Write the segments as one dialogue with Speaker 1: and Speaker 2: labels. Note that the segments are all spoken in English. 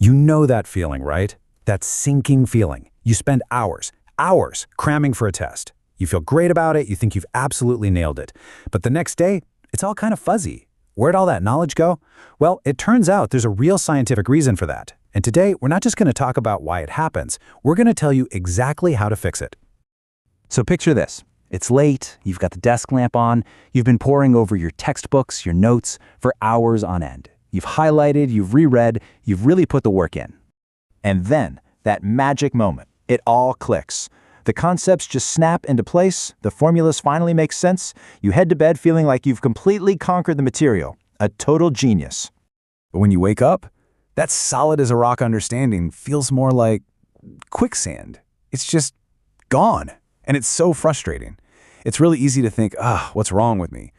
Speaker 1: You know that feeling, right? That sinking feeling. You spend hours cramming for a test. You feel great about it, you think you've absolutely nailed it. But the next day, it's all kind of fuzzy. Where'd all that knowledge go? Well, it turns out there's a real scientific reason for that. And today, we're not just going to talk about why it happens, we're going to tell you exactly how to fix it.
Speaker 2: So picture this. It's late, you've got the desk lamp on, you've been poring over your textbooks, your notes, for hours on end. You've highlighted, you've reread, you've really put the work in. And then, that magic moment, it all clicks. The concepts just snap into place, the formulas finally make sense, you head to bed feeling like you've completely conquered the material. A total genius.
Speaker 1: But when you wake up, that solid as a rock understanding feels more like quicksand. It's just gone. And it's so frustrating. It's really easy to think, what's wrong with me?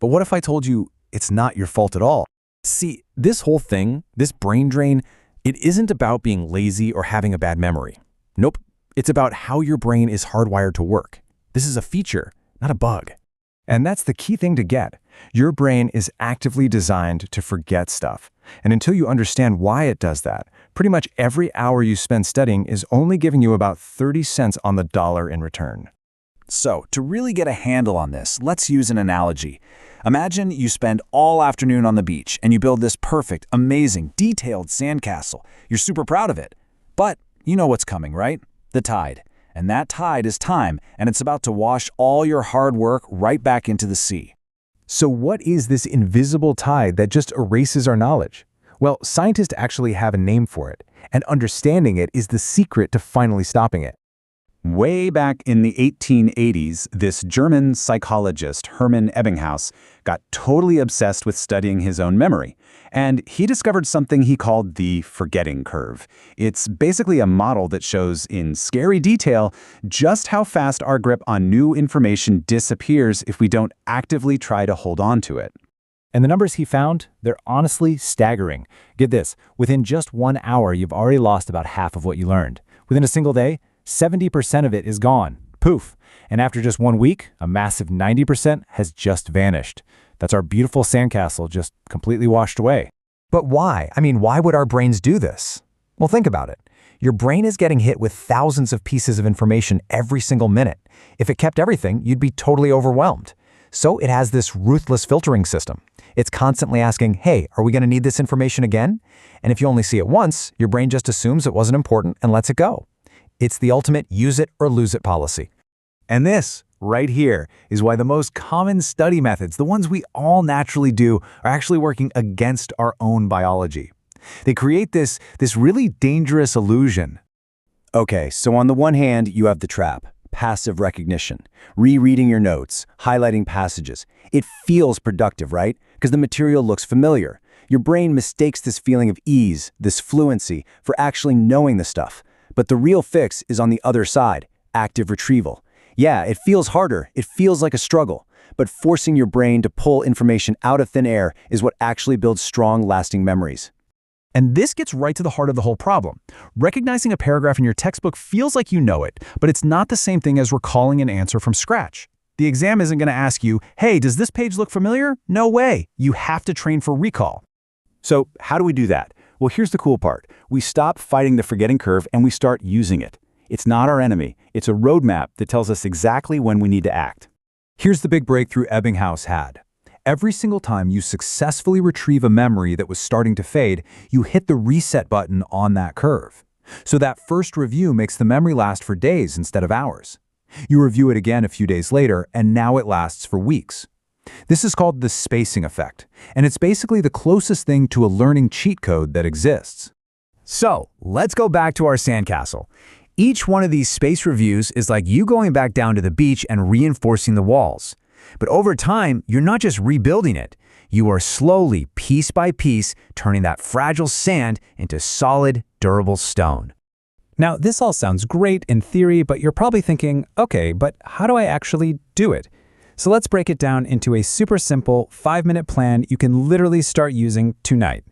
Speaker 1: But what if I told you it's not your fault at all?
Speaker 3: See, this whole thing, this brain drain, it isn't about being lazy or having a bad memory. Nope. It's about how your brain is hardwired to work. This is a feature, not a bug.
Speaker 4: And that's the key thing to get. Your brain is actively designed to forget stuff. And until you understand why it does that, pretty much every hour you spend studying is only giving you about 30 cents on the dollar in return.
Speaker 2: So, to really get a handle on this, let's use an analogy. Imagine you spend all afternoon on the beach and you build this perfect, amazing, detailed sandcastle. You're super proud of it. But you know what's coming, right? The tide. And that tide is time, and it's about to wash all your hard work right back into the sea.
Speaker 4: So what is this invisible tide that just erases our knowledge? Well, scientists actually have a name for it, and understanding it is the secret to finally stopping it.
Speaker 2: Way back in the 1880s, this German psychologist, Hermann Ebbinghaus, got totally obsessed with studying his own memory. And he discovered something he called the forgetting curve. It's basically a model that shows in scary detail just how fast our grip on new information disappears if we don't actively try to hold on to it.
Speaker 4: And the numbers he found, they're honestly staggering. Get this, within just 1 hour, you've already lost about half of what you learned. Within a single day, 70% of it is gone. Poof. And after just 1 week, a massive 90% has just vanished. That's our beautiful sandcastle just completely washed away.
Speaker 5: But why? I mean, why would our brains do this? Well, think about it. Your brain is getting hit with thousands of pieces of information every single minute. If it kept everything, you'd be totally overwhelmed. So it has this ruthless filtering system. It's constantly asking, hey, are we going to need this information again? And if you only see it once, your brain just assumes it wasn't important and lets it go. It's the ultimate use it or lose it policy.
Speaker 1: And this, right here, is why the most common study methods, the ones we all naturally do, are actually working against our own biology. They create this really dangerous illusion.
Speaker 2: Okay, so on the one hand, you have the trap, passive recognition, rereading your notes, highlighting passages. It feels productive, right? Because the material looks familiar. Your brain mistakes this feeling of ease, this fluency, for actually knowing the stuff. But the real fix is on the other side, active retrieval. Yeah, it feels harder, it feels like a struggle, but forcing your brain to pull information out of thin air is what actually builds strong, lasting memories.
Speaker 3: And this gets right to the heart of the whole problem. Recognizing a paragraph in your textbook feels like you know it, but it's not the same thing as recalling an answer from scratch. The exam isn't going to ask you, hey, does this page look familiar? No way. You have to train for recall.
Speaker 2: So how do we do that? Well, here's the cool part. We stop fighting the forgetting curve and we start using it. It's not our enemy. It's a roadmap that tells us exactly when we need to act.
Speaker 1: Here's the big breakthrough Ebbinghaus had. Every single time you successfully retrieve a memory that was starting to fade, you hit the reset button on that curve. So that first review makes the memory last for days instead of hours. You review it again a few days later, and now it lasts for weeks. This is called the spacing effect, and it's basically the closest thing to a learning cheat code that exists.
Speaker 5: So, let's go back to our sandcastle. Each one of these space reviews is like you going back down to the beach and reinforcing the walls. But over time, you're not just rebuilding it. You are slowly, piece by piece, turning that fragile sand into solid, durable stone.
Speaker 3: Now, this all sounds great in theory, but you're probably thinking, okay, but how do I actually do it? So let's break it down into a super simple 5-minute plan you can literally start using tonight.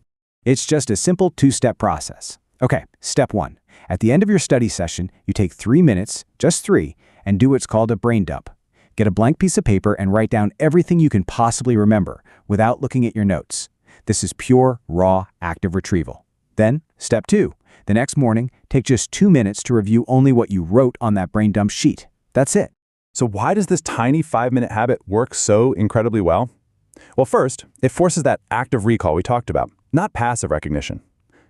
Speaker 2: It's just a simple 2-step process. Okay, step 1. At the end of your study session, you take 3 minutes, just 3, and do what's called a brain dump. Get a blank piece of paper and write down everything you can possibly remember without looking at your notes. This is pure, raw, active retrieval. Then, step 2. The next morning, take just 2 minutes to review only what you wrote on that brain dump sheet. That's it.
Speaker 1: So why does this tiny 5-minute habit work so incredibly well? Well, first, it forces that active recall we talked about, not passive recognition.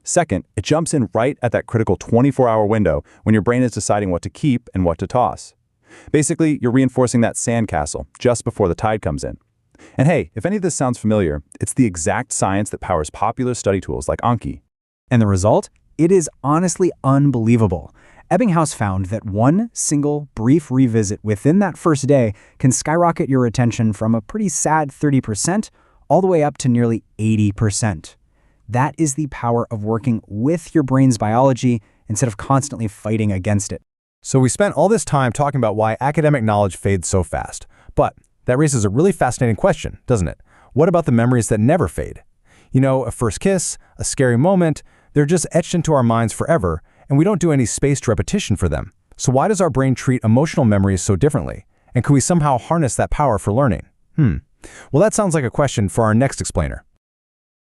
Speaker 1: Second, it jumps in right at that critical 24-hour window when your brain is deciding what to keep and what to toss. Basically, you're reinforcing that sandcastle just before the tide comes in. And hey, if any of this sounds familiar, it's the exact science that powers popular study tools like Anki.
Speaker 3: And the result? It is honestly unbelievable. Ebbinghaus found that one single brief revisit within that first day can skyrocket your attention from a pretty sad 30% all the way up to nearly 80%. That is the power of working with your brain's biology instead of constantly fighting against it.
Speaker 5: So we spent all this time talking about why academic knowledge fades so fast. But that raises a really fascinating question, doesn't it? What about the memories that never fade? You know, a first kiss, a scary moment, they're just etched into our minds forever, and we don't do any spaced repetition for them. So why does our brain treat emotional memories so differently? And could we somehow harness that power for learning? Well, that sounds like a question for our next explainer.